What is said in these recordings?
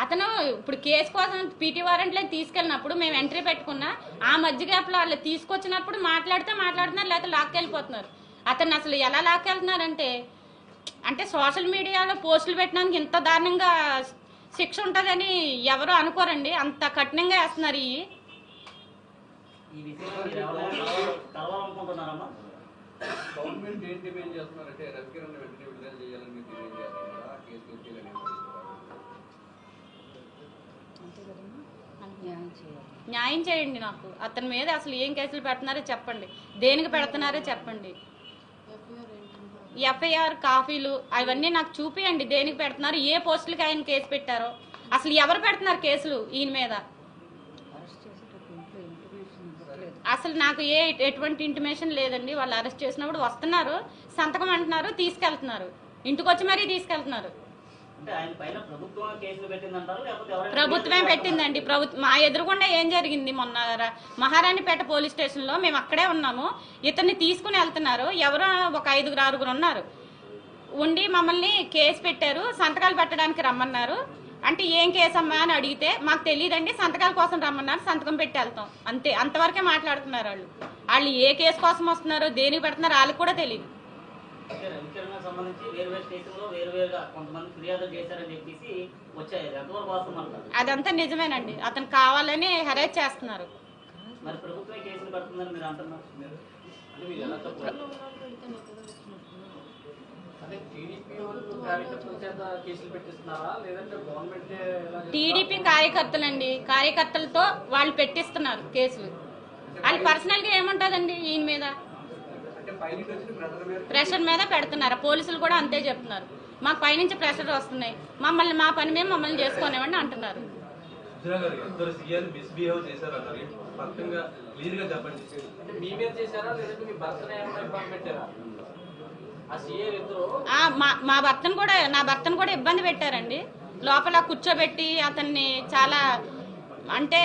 అతను ఇప్పుడు కేసు కోసం పీటీ వారెంట్లో తీసుకెళ్ళినప్పుడు మేము ఎంట్రీ పెట్టుకున్నా ఆ మధ్య గ్యాప్లో వాళ్ళు తీసుకొచ్చినప్పుడు మాట్లాడుతున్నారు, లేకపోతే లాక్కెళ్ళిపోతున్నారు. అతను అసలు ఎలా లాక్కెళ్తున్నారంటే అంటే సోషల్ మీడియాలో పోస్టులు పెట్టడానికి ఇంత దారుణంగా శిక్ష ఉంటుందని ఎవరు అనుకోరండి. అంత కఠినంగా వేస్తున్నారు. గవర్నమెంట్ ఏం డిమాండ్ చేస్తున్నారంటే రవికిరణ్ వెంటనే విడుదల చేయాలని మీరు డిమాండ్ చేస్తున్నారా? కేసు ఎత్తియాలని న్యాయం చేయండి. నాకు అతని మీద అసలు ఏం కేసులు పెడుతున్నారో చెప్పండి, దేనికి పెడుతున్నారో చెప్పండి. ఎఫ్ఐఆర్ కాపీలు అవన్నీ నాకు చూపియండి, దేనికి పెడుతున్నారు, ఏ పోస్టులకి ఆయన కేసు పెట్టారో, అసలు ఎవరు పెడుతున్నారు కేసులు ఈయన మీద. అసలు నాకు ఎటువంటి ఇంటిమేషన్ లేదండి. వాళ్ళు అరెస్ట్ చేసినప్పుడు వస్తున్నారు, సంతకం అంటున్నారు, తీసుకెళ్తున్నారు, ఇంటికి వచ్చి మరీ తీసుకెళ్తున్నారు. ప్రభుత్వమే పెట్టిందండి. మా ఎదురుగుండా ఏం జరిగింది మొన్న మహారాణిపేట పోలీస్ స్టేషన్లో మేము అక్కడే ఉన్నాము. ఇతన్ని తీసుకుని వెళ్తున్నారు, ఎవరో ఒక 5-6 ఉన్నారు, ఉండి మమ్మల్ని కేసు పెట్టారు, సంతకాలు పెట్టడానికి రమ్మన్నారు. అంటే ఏం కేసు అమ్మా అని అడిగితే మాకు తెలియదండి, సంతకాల కోసం రమ్మన్నారు, సంతకం పెట్టి వెళ్తాం అంతే. అంతవరకే మాట్లాడుతున్నారు వాళ్ళు ఏ కేసు కోసం వస్తున్నారో దేనికి పెడుతున్నారో వాళ్ళకి కూడా తెలియదు. అదంతా నిజమేనండి. అతను కావాలని హెరాస్ చేస్తున్నారు. టీడీపీ కార్యకర్తలండి, కార్యకర్తలతో వాళ్ళు పెట్టిస్తున్నారు కేసులు. వాళ్ళు పర్సనల్ గా ఏముంటుందండి ఈయన మీద ప్రెషర్ మీద పెడుతున్నారు. పోలీసులు కూడా అంతే చెప్తున్నారు, మాకు పైనుంచి ప్రెషర్ వస్తున్నాయి, మా పని మేము మమ్మల్ని చేసుకోనివ్వండి అంటున్నారు. నా భర్తను కూడా ఇబ్బంది పెట్టారండి. లోపల కూర్చోబెట్టి అతన్ని చాలా అంటే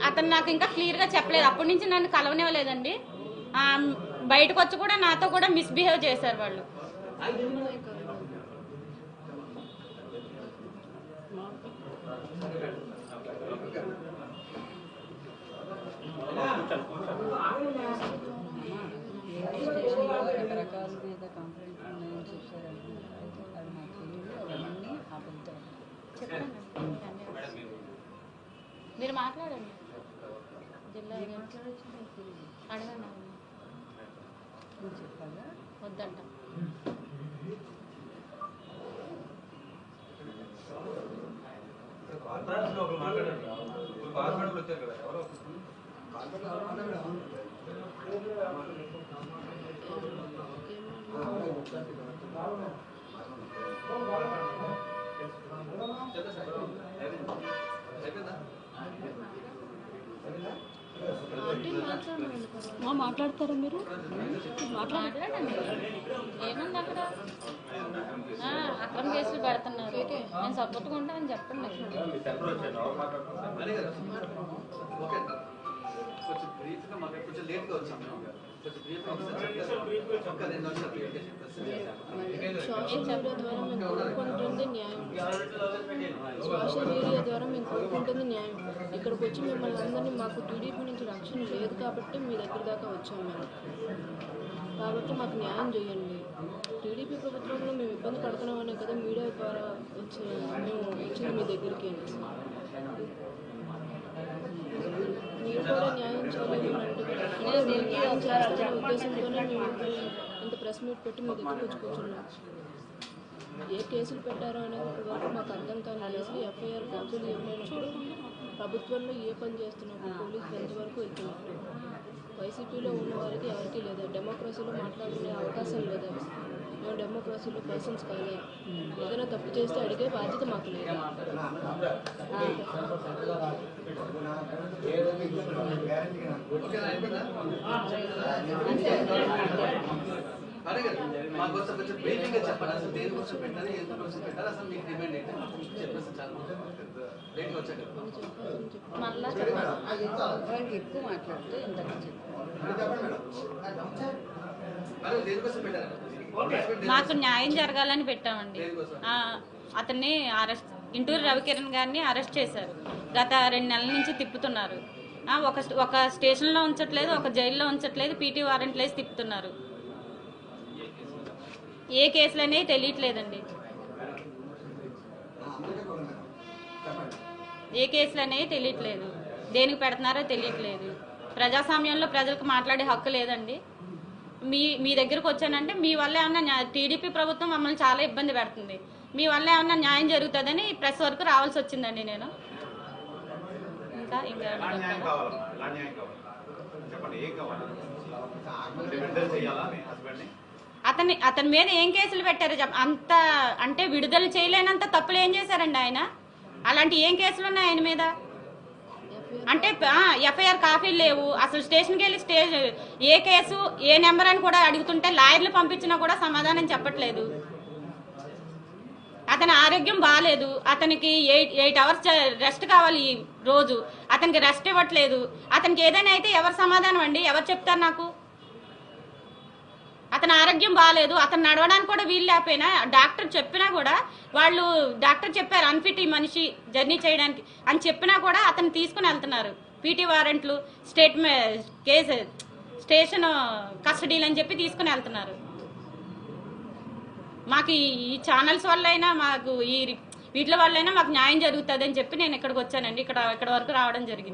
అతను నాకు ఇంకా క్లియర్గా చెప్పలేదు. అప్పటి నుంచి నన్ను కలవనివ్వలేదండి. బయటకు వచ్చి కూడా నాతో కూడా మిస్బిహేవ్ చేశారు వాళ్ళు. మీరు మాట్లాడండి, జిల్లా అడగండి. వద్దంట. మాట్లాడతారా మీరు? మాట్లాడండి. ఏముంది అక్కడ? అక్రమ కేసులు పెడుతున్నారు, నేను సపోర్ట్గా ఉంటానని చెప్పండి. సోషల్ మీడియా ద్వారా మేము కోరుకుంటుంది న్యాయం. ఇక్కడికి వచ్చి మిమ్మల్ని అందరినీ మాకు టీడీపీ నుంచి రక్షణ లేదు కాబట్టి మీ దగ్గర దాకా వచ్చాము మేము. కాబట్టి మాకు న్యాయం చేయండి. టీడీపీ ప్రభుత్వంలో మేము ఇబ్బంది పడుతున్నామనే కదా మీడియా ద్వారా మేము వచ్చింది మీ దగ్గరికి. మీరు కూడా న్యాయం చేయాలి అంటే న్యాయం చేయాలనే ఉద్దేశంతోనే మేము ఇంత ప్రెస్ మీట్ పెట్టి మీ దగ్గరికి వచ్చి కూర్చున్నాం. ఏ కేసులు పెట్టారో అనేది ఇప్పటివరకు మాకు అర్థం కాని కేసులు, ఎఫ్ఐఆర్ కాపీలు ఇవ్వలేనప్పుడు, ప్రభుత్వంలో ఏ పని చేస్తున్నప్పుడు పోలీసులు ఎంతవరకు వెళ్తున్నప్పుడు, వైసీపీలో ఉన్న వారికి ఎవరికీ లేదా, డెమోక్రసీలో మాట్లాడుకునే అవకాశం లేదా, మేము డెమోక్రసీలో పర్సన్స్ కాదా, ఏదైనా తప్పు చేస్తే అడిగే బాధ్యత మాకు లేదా. ఎక్కువ మాట్లాడితే మాకు న్యాయం జరగాలని పెట్టామండి. అతన్ని అరెస్ట్ ఇంటూరు రవికిరణ్ గారిని అరెస్ట్ చేశారు. గత 2 నెలల నుంచి తిప్పుతున్నారు. ఒక స్టేషన్లో ఉంచట్లేదు, ఒక జైల్లో ఉంచట్లేదు, పీటీ వారెంట్లు వేసి తిప్పుతున్నారు. ఏ కేసులు అనేవి తెలియట్లేదండి. ఏ కేసులు అనేవి తెలియట్లేదు, దేనికి పెడుతున్నారో తెలియట్లేదు. ప్రజాస్వామ్యంలో ప్రజలకు మాట్లాడే హక్కు లేదండి. మీ దగ్గరకు వచ్చానంటే మీ వల్ల ఏమన్నా టీడీపీ ప్రభుత్వం మమ్మల్ని చాలా ఇబ్బంది పెడుతుంది, మీ వల్ల ఏమన్నా న్యాయం జరుగుతుందని ప్రెస్ వరకు రావాల్సి వచ్చిందండి నేను. ఇంకా అతని మీద ఏం కేసులు పెట్టారు? అంత అంటే విడుదల చేయలేనంత తప్పులు ఏం చేశారండి ఆయన? అలాంటి ఏం కేసులు ఉన్నాయి ఆయన మీద? అంటే ఎఫ్ఐఆర్ కాపీలు లేవు. అసలు స్టేషన్కి వెళ్ళి ఏ కేసు ఏ నెంబర్ అని కూడా అడుగుతుంటే లాయర్లు పంపించినా కూడా సమాధానం చెప్పట్లేదు. అతని ఆరోగ్యం బాగాలేదు, అతనికి 8 అవర్స్ రెస్ట్ కావాలి రోజు, అతనికి రెస్ట్ ఇవ్వట్లేదు. అతనికి ఏదైనా అయితే ఎవరు సమాధానం అండి? ఎవరు చెప్తారు నాకు? అతని ఆరోగ్యం బాగాలేదు, అతను నడవడానికి కూడా వీలు లేకపోయినా డాక్టర్ చెప్పినా కూడా, డాక్టర్ చెప్పారు అన్ఫిట్ ఈ మనిషి జర్నీ చేయడానికి అని చెప్పినా కూడా అతను తీసుకుని వెళ్తున్నారు. పీటీ వారెంట్లు, స్టేషన్ కస్టడీలు అని చెప్పి తీసుకుని వెళ్తున్నారు. మాకు ఈ ఛానల్స్ వల్లైనా, మాకు వీటి వల్లైనా మాకు న్యాయం జరుగుతుంది అని చెప్పి నేను ఇక్కడికి వచ్చానండి. ఇక్కడ వరకు రావడం జరిగింది.